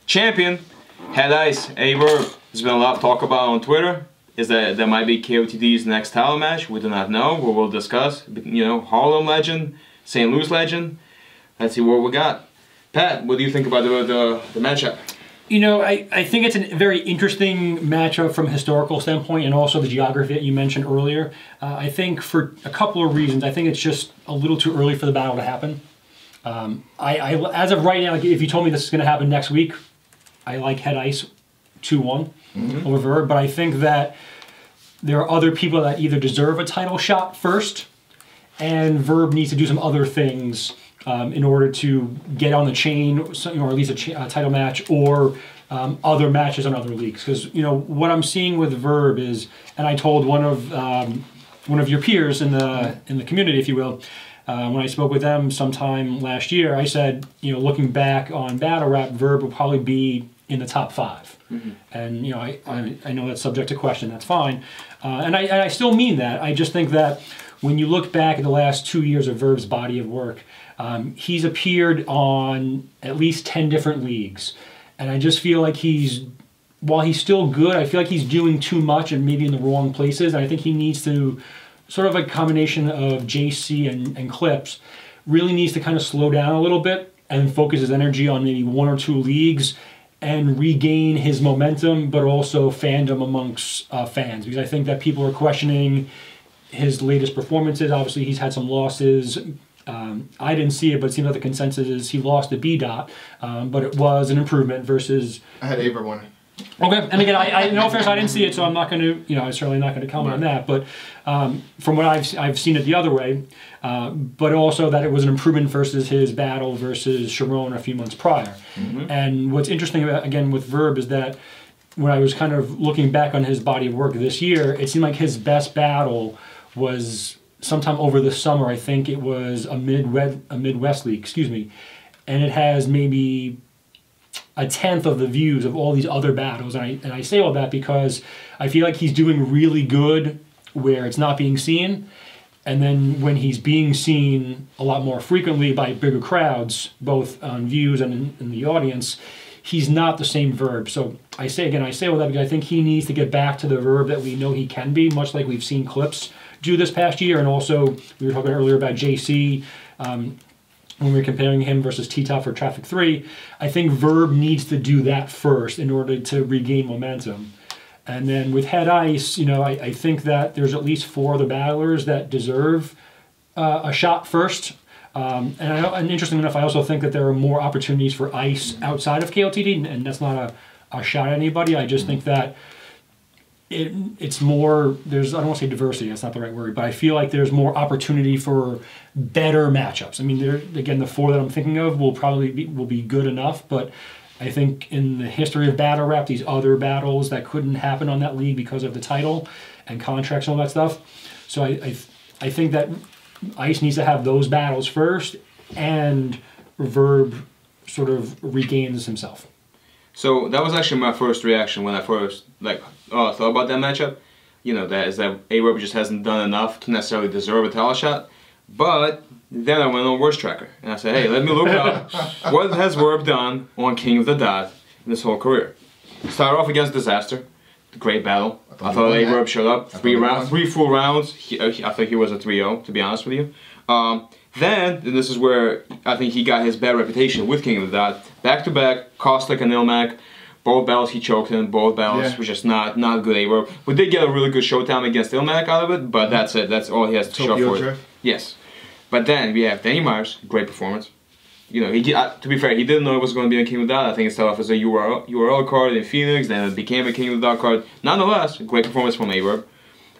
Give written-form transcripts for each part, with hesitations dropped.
champion, Head Ice, Verb. There's been a lot of talk about on Twitter. Is that there might be Kotd's next title match? We do not know. We will discuss. You know, Harlem legend, St. Louis legend. Let's see what we got. Pat, what do you think about the matchup? You know, I think it's a very interesting matchup from a historical standpoint and also the geography that you mentioned earlier. I think for a couple of reasons. I think it's just a little too early for the battle to happen. As of right now, if you told me this is going to happen next week, I like Head Ice 2-1 over Verb, but I think that there are other people that either deserve a title shot first, and Verb needs to do some other things in order to get on the chain, or at least a title match, or other matches on other leagues. Because what I'm seeing with Verb is, and I told one of your peers in the community, if you will, when I spoke with them sometime last year, I said, looking back on Battle Rap, Verb will probably be in the top 5. And I know that's subject to question. That's fine, and I still mean that. I just think that when you look back at the last 2 years of Verb's body of work, he's appeared on at least 10 different leagues, and I just feel like while he's still good, I feel like he's doing too much and maybe in the wrong places. And I think he needs to, sort of a combination of JC and Clips, really needs to kind of slow down a little bit and focus his energy on maybe 1 or 2 leagues and regain his momentum, but also fandom amongst fans. Because I think that people are questioning his latest performances. Obviously, he's had some losses. I didn't see it, but it seems like the consensus is he lost to B. But it was an improvement versus... I had Aver winning. Okay, and again, in all fairness, I didn't see it, so I'm not going to, I'm certainly not going to comment on that. But from what I've seen it the other way, but also that it was an improvement versus his battle versus Sharon a few months prior. And what's interesting about, again, with Verb is that when I was kind of looking back on his body of work this year, it seemed like his best battle was sometime over the summer. I think it was a Midwest league, excuse me, and it has maybe 1/10 of the views of all these other battles. And I say all that because I feel like he's doing really good where it's not being seen, and then when he's being seen a lot more frequently by bigger crowds, both on views and in the audience, he's not the same Verb. So I say all that because I think he needs to get back to the Verb that we know he can be, much like we've seen Clips do this past year. And also, we were talking earlier about JC, when we were comparing him versus T-Top for Traffic 3, I think Verb needs to do that first in order to regain momentum. And then with Head Ice, I think that there's at least 4 other battlers that deserve a shot first. And interesting enough, I also think that there are more opportunities for Ice outside of Kotd, and that's not a shot at anybody. I just think that it's more, I don't want to say diversity, that's not the right word, but I feel like there's more opportunity for better matchups. I mean, again, the 4 that I'm thinking of will be good enough, but I think in the history of Battle Rap, these other battles that couldn't happen on that league because of the title and contracts and all that stuff. So I think that Ice needs to have those battles first, and Verb sort of regains himself. So that was actually my first reaction when I first thought about that matchup. That Verb just hasn't done enough to necessarily deserve a title shot. But then I went on Worst Tracker and I said, hey, let me look up what has Verb done on King of the Dot in his whole career. Started off against Disaster, the great battle. I thought Verb showed up 3 full rounds. I think he was a 3-0, to be honest with you. Then this is where I think he got his bad reputation with King of the Dot. Back-to-back, Caustic and Ilmac. Both battles he choked in, both battles were just not good Verb. We did get a really good showtime against Ilmac out of it, but that's it. That's all he has to show for it. Yes. But then we have Danny Myers, great performance. To be fair, he didn't know it was going to be a King of the Dot. I think it started off as a URL card in Phoenix, then it became a King of the Dot card. Nonetheless, great performance from Verb.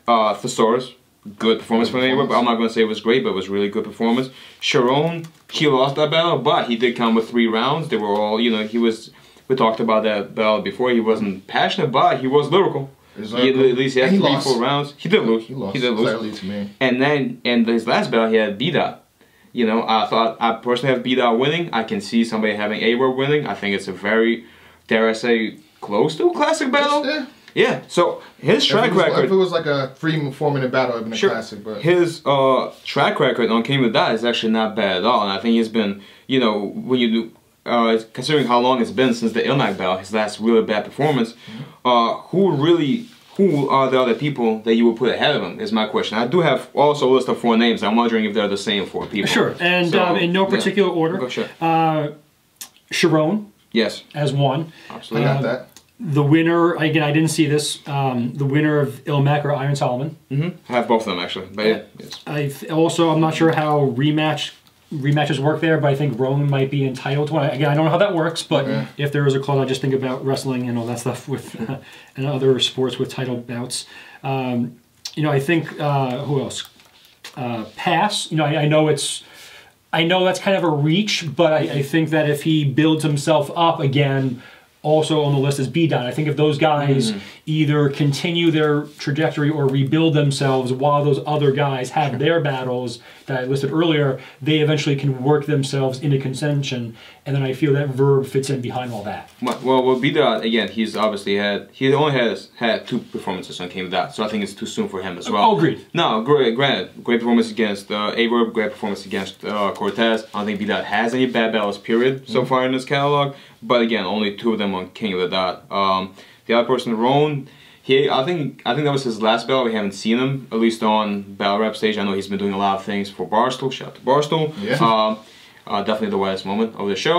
Thesaurus, good performance from Verb. I'm not going to say it was great, but it was really good performance. Sharon, he lost that battle, but he did come with 3 rounds. They were all, we talked about that battle before. He wasn't passionate, but he was lyrical. At least he had 3 full rounds. He did lose. He did lose. Slightly to me. And then in his last battle, he had B-Dot. I personally have B-Dot winning. I can see somebody having Verb winning. I think it's a very, dare I say, close to a classic battle. Yeah. So his track record. If it was like a 3-4-minute battle, it'd been a classic. But his track record on King of the Dot is actually not bad at all. And I think he's been, when you do considering how long it's been since the Ilmac battle, his last really bad performance, who are the other people that you would put ahead of him is my question. I do have also a list of 4 names. I'm wondering if they're the same 4 people. Sure, and So, in no particular order. Oh, sure. Sharon Yes. as one. I Absolutely. got that. The winner, again, I didn't see this, the winner of Ilmac or Iron Solomon. I have both of them actually. But yeah, yes. I'm not sure how rematches work there, but I think Rowan might be entitled to one. Again, I don't know how that works, but if there is a clause, I just think about wrestling and all that stuff with and other sports with title bouts. I think who else? Pass. I know that's kind of a reach, but I think that if he builds himself up again. Also on the list is B-Dot. I think if those guys either continue their trajectory or rebuild themselves while those other guys have their battles that I listed earlier, they eventually can work themselves into contention. And then I feel that Verb fits in behind all that. Well, B-Dot, again, he only had 2 performances on King of Dot, so I think it's too soon for him as well. Oh, agreed. No, granted, great performance against A-Verb, great performance against Kotd. I don't think B-Dot has any bad battles, period, so far in this catalog. But again, only 2 of them on King of the Dot. The other person, Roan, I think that was his last battle. We haven't seen him, at least on battle rap stage. I know he's been doing a lot of things for Barstool. Shout out to Barstool. Yeah. Definitely the widest moment of the show.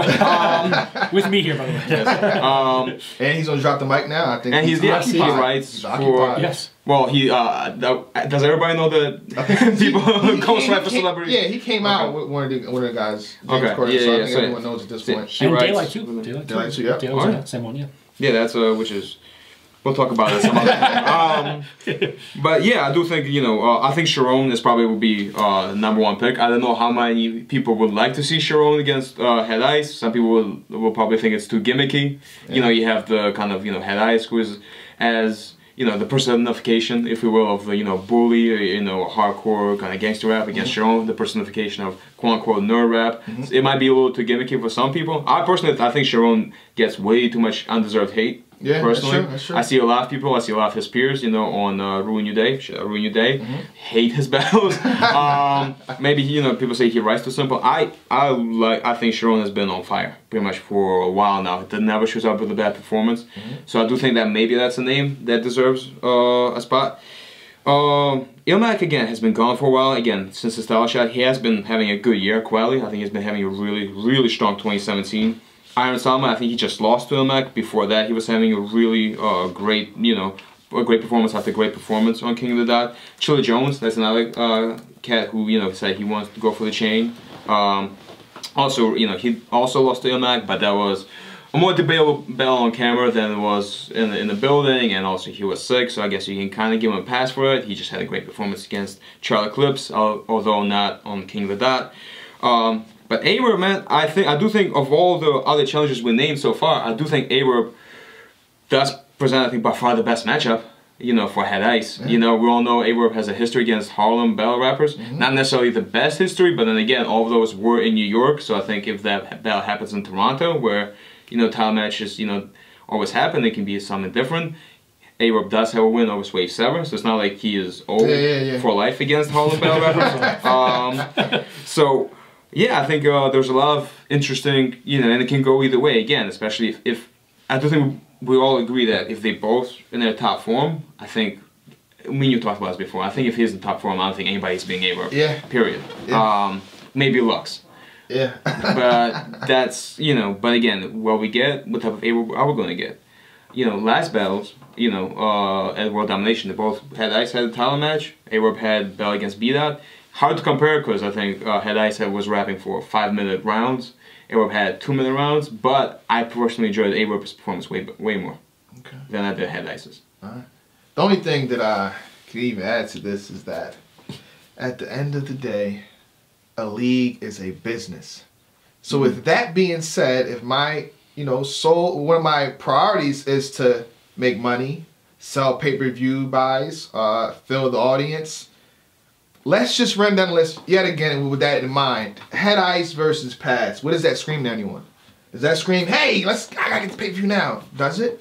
With me here, by the way. Yes. And he's gonna drop the mic now. I think. And he occupied. writes He's for. occupied. Yes. Well, does everybody know that people ghostwrite for celebrities? Yeah, he came out with one of the guys. James Okay. Corden, Yeah, so I yeah, think so everyone knows at this point. He And writes- Daylight too. Daylight too, yeah. Daylight's Oh, on that same one, yeah. Yeah, that's which is. We'll talk about it some other time. But yeah, I do think I think Sharon is probably will be #1 pick. I don't know how many people would like to see Sharon against Head Ice. Some people will probably think it's too gimmicky. Yeah. You have the kind of Head Ice who is as the personification, if you will, of the bully, hardcore kind of gangster rap against Sharon, the personification of quote unquote nerd rap. It might be a little too gimmicky for some people. I think Sharon gets way too much undeserved hate. Yeah, personally, that's true. I see a lot of people. I see a lot of his peers, on Ruin Your Day, hate his battles. Maybe people say he writes too simple. I think Sharon has been on fire pretty much for a while now. It never shows up with a bad performance. So I do think that maybe that's a name that deserves a spot. Ilmac again has been gone for a while. Again, since the style shot, he has been having a good year. Quietly, I think he's been having a really, really strong 2017. Iron Salma, I think he just lost to Ilmac. Before that, he was having a really great, a great performance after great performance on King of the Dot. Chilla Jones, that's another cat who, said he wants to go for the chain. Also, he also lost to Ilmac, but that was a more debatable battle on camera than it was in the building, and also he was sick, so I guess you can kind of give him a pass for it. He just had a great performance against Charlie Clips, although not on King of the Dot. But A-Verb, man, I do think of all the other challenges we named so far, I do think A-Verb does present, I think, by far the best matchup, for Head Ice. We all know A-Verb has a history against Harlem battle rappers. Not necessarily the best history, but then again, all of those were in New York, so I think if that battle happens in Toronto, where, title matches, always happen, it can be something different. A-Verb does have a win over Wave 7, so it's not like he is old for life against Harlem battle rappers. So... yeah, I think there's a lot of interesting, and it can go either way. Again, especially if I do think we all agree that if they both in their top form, I think, you talked about this before, I think if he's in top form, I don't think anybody's being A-Verb. Yeah. Period. Yeah. Maybe Lux. Yeah. But that's, but again, what type of A-Verb are we going to get? Last battles, at World Domination, they both had Ice had a title match, A-Verb had battle against B-Dot. Hard to compare because I think Head Ice was rapping for 5-minute rounds. A-Verb had 2-minute rounds, but I personally enjoyed A-Verb's performance way more than I did Head Ice's. Alright. The only thing that I can even add to this is that at the end of the day, a league is a business. So with that being said, if my one of my priorities is to make money, sell pay-per-view buys, fill the audience. Let's just run down the list yet again with that in mind. Head Ice versus Pass. What does that scream to anyone? Does that scream, hey, I gotta get the pay-per-view now? Does it?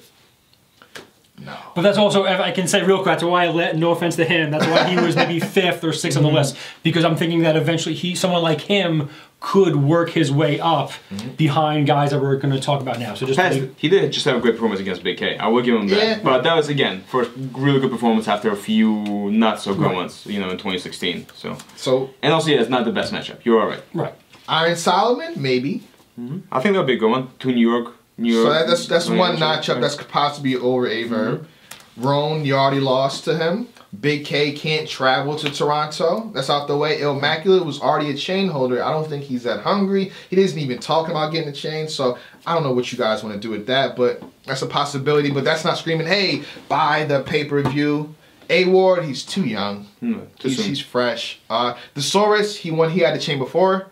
No. But that's also, I can say real quick, that's why no offense to him, that's why he was maybe 5th or 6th on the list. Because I'm thinking that eventually someone like him could work his way up behind guys that we're going to talk about now. So just he did just have a great performance against Big K. I will give him that. Yeah. But that was, again, first really good performance after a few not so good ones, you know, in 2016. So and also, yeah, it's not the best matchup. You're all right. Right. Iron Solomon, maybe. I think that'll be a good one. To New York. So that's one matchup that's could possibly be over Averb. Roan, you already lost to him. Big K can't travel to Toronto. That's out the way. Immaculate was already a chain holder. I don't think he's that hungry. He isn't even talking about getting a chain. So I don't know what you guys want to do with that, but that's a possibility. But that's not screaming, hey, buy the pay-per-view. A-Ward, he's too young. He's the Saurus, he had the chain before.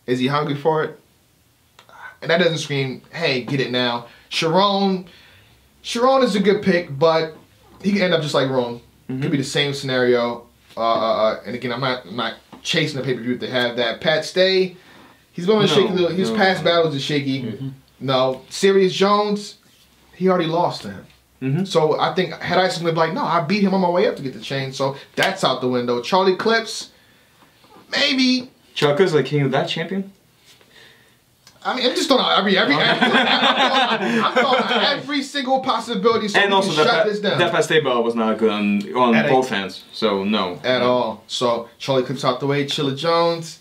Is he hungry for it? And that doesn't scream, hey, get it now. Sharon is a good pick, but he can end up just like Roan. Could be the same scenario. And again, I'm not chasing the pay-per-view if they have that. Pat Stay, he's going to shake a little. His past battles are shaky. No. Sirius Jones, he already lost to him. So I think Head Ice is going to be like, no, I beat him on my way up to get the chain. So that's out the window. Charlie Clips, maybe. Chucka's like king of that champion? I mean, I'm just throwing out I'm throwing out every single possibility so and we also can shut this down. That Pastel belt was not good on both hands, so no. At all. So Charlie Clips out the way. Chilla Jones,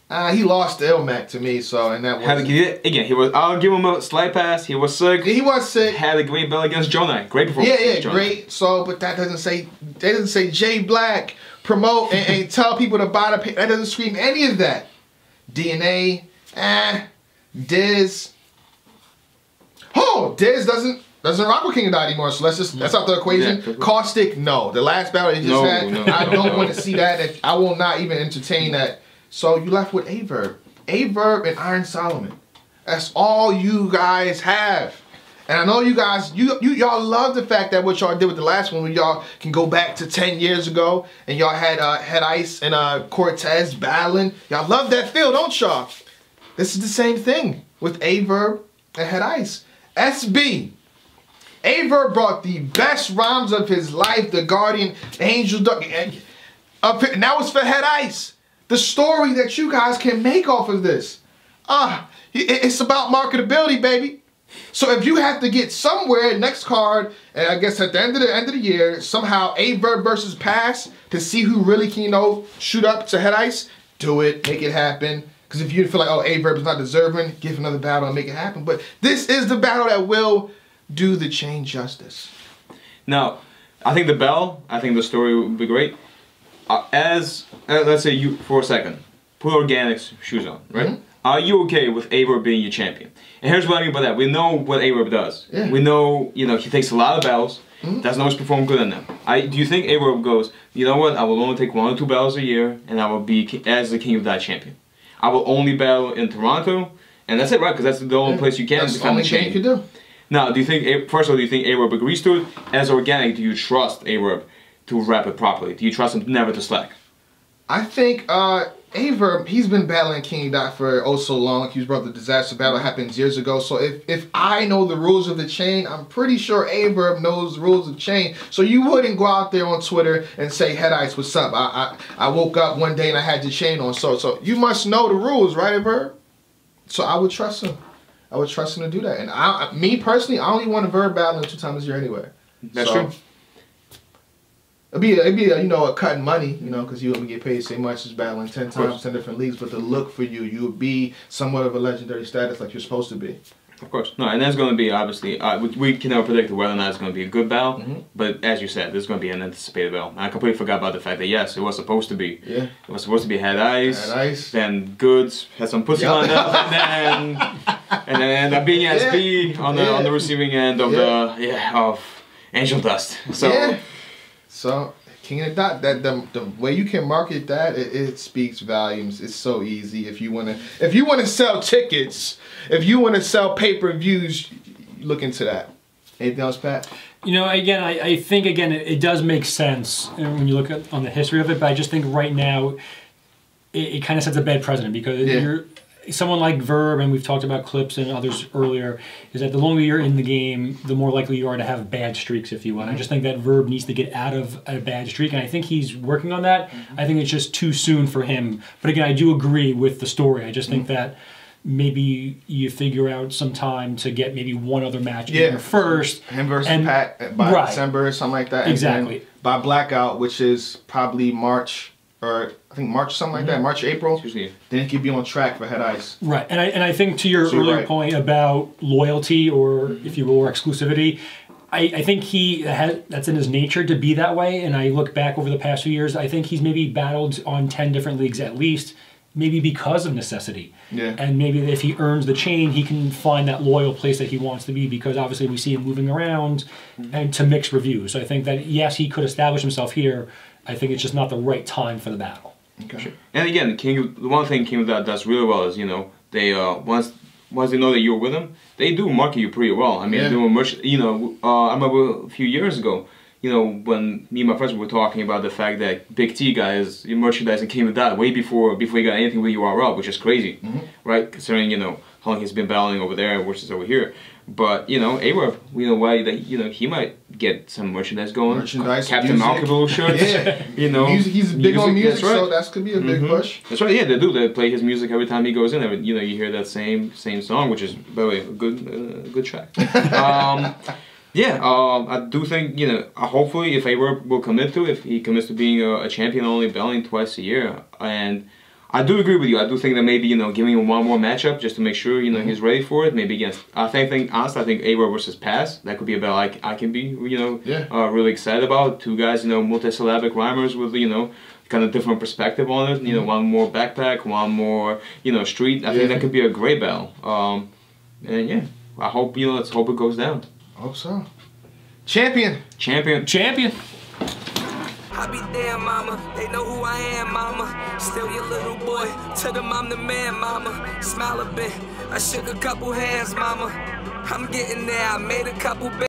he lost to Ilmac to me, so and that was again. I'll give him a slight pass. He was sick. He was sick. Had a great belt against Jonah. Great performance. Yeah, great. So, but that doesn't say Jay Black promote and tell people to buy the. That doesn't scream any of that. DNA, Diz. Oh, Diz doesn't rock with King of Dot anymore, so that's out the equation. Yeah. Caustic, no. The last battle he just had, I don't want to see that. I will not even entertain that. So you left with Averb. Averb and Iron Solomon. That's all you guys have. And I know you guys, y'all love the fact that what y'all did with the last one, when y'all can go back to 10 years ago and y'all had Head Ice and Cortez battling. Y'all love that feel, don't y'all? This is the same thing with Averb and Head Ice. SB. Averb brought the best rhymes of his life, the Guardian, Angel Duck, and that was for Head Ice. The story that you guys can make off of this. It's about marketability, baby. So if you have to get somewhere next card, and I guess at the end of the year, somehow Averb versus Pass to see who really can, shoot up to Head Ice, do it, make it happen. Because if you feel like, Averb is not deserving, give another battle and make it happen. But this is the battle that will do the chain justice. Now, I think the story would be great. Let's say you, for a second, put Organic's shoes on, right? Are you okay with Averb being your champion? And here's what I mean by that. We know what Averb does. Yeah. We know, he takes a lot of battles, doesn't always perform good in them. Do you think Averb goes, you know what, I will only take 1 or 2 battles a year, and I will be as the King of that champion. I will only battle in Toronto, and that's it, right? Because that's the only place you can defend the chain. You can do. Now, first of all, do you think Averb agrees to it? As Organic, do you trust Averb to wrap it properly? Do you trust him never to slack? I think Averb, he's been battling King Dot for so long. He was brought the disaster battle happened years ago. So if I know the rules of the chain, I'm pretty sure Averb knows the rules of chain. So you wouldn't go out there on Twitter and say, Head Ice, what's up? I woke up one day and I had the chain on. So you must know the rules, right, Averb? So I would trust him. I would trust him to do that. And me personally, I only want a Verb battling 2 times a year anyway. That's true. It'd be a cut in money, because you wouldn't get paid so much as battling 10 times, 10 different leagues. But the look for you would be somewhat of a legendary status like you're supposed to be. Of course. No, and that's going to be, obviously, we can never predict whether or not it's going to be a good battle. But as you said, there's going to be an anticipated battle. I completely forgot about the fact that, yes, it was supposed to be. Yeah. It was supposed to be Head Ice. Head Ice. Then Goods had some pussy lined up, and then ended up being SB on the receiving end of of Angel Dust. So, King of the Dot, the way you can market that, it speaks volumes. It's so easy. If you wanna sell tickets, if you wanna sell pay-per-views, look into that. Anything else, Pat? Again, I think it does make sense when you look on the history of it, but I just think right now it kind of sets a bad precedent because someone like Verb, and we've talked about Clips and others earlier, is that the longer you're in the game, the more likely you are to have bad streaks, if you will. And I just think that Verb needs to get out of a bad streak, and I think he's working on that. I think it's just too soon for him. But again, I do agree with the story. I just think that maybe you figure out some time to get maybe one other match in there first. Him versus Pat by December or something like that. Exactly. And by Blackout, which is probably March, or I think March, something like that, March, April, then it could be on track for Head Ice. Right, and I think to your earlier point about loyalty, or if you will, or exclusivity, I think that's in his nature to be that way, and I look back over the past few years, I think he's maybe battled on 10 different leagues at least, maybe because of necessity. Yeah. And maybe if he earns the chain, he can find that loyal place that he wants to be, because obviously we see him moving around and to mixed reviews. So I think that, yes, he could establish himself here. I think it's just not the right time for the battle. Okay. Sure. And again, the one thing King does really well is, they once they know that you're with them, they do market you pretty well. I mean, doing much. I remember a few years ago, when me and my friends were talking about the fact that Big T guys merchandising King of Dot way before he got anything with URL, which is crazy, right? Considering how long he's been battling over there versus over here. But A-Verb, we know why that he might get some merchandise going. Captain Marketable shirts. Music. He's big on music, so that could be a big push. That's right. Yeah, they do. They play his music every time he goes in. You hear that same song, which is, by the way, a good track. I do think, hopefully if A-Verb will commit to it, if he commits to being a champion only battling twice a year, and I do agree with you. I do think that maybe, giving him one more matchup just to make sure, he's ready for it, maybe against, honestly, I think A-Verb versus Pass, that could be a battle I can be, really excited about. Two guys, multisyllabic rhymers with, kind of different perspective on it, one more backpack, one more, street. I think that could be a great battle. And yeah, I hope, let's hope it goes down. Hope so. Champion. I be there, mama. They know who I am, mama. Still your little boy. Tell them I'm the man, mama. Smile a bit. I shook a couple hands, mama. I'm getting there. I made a couple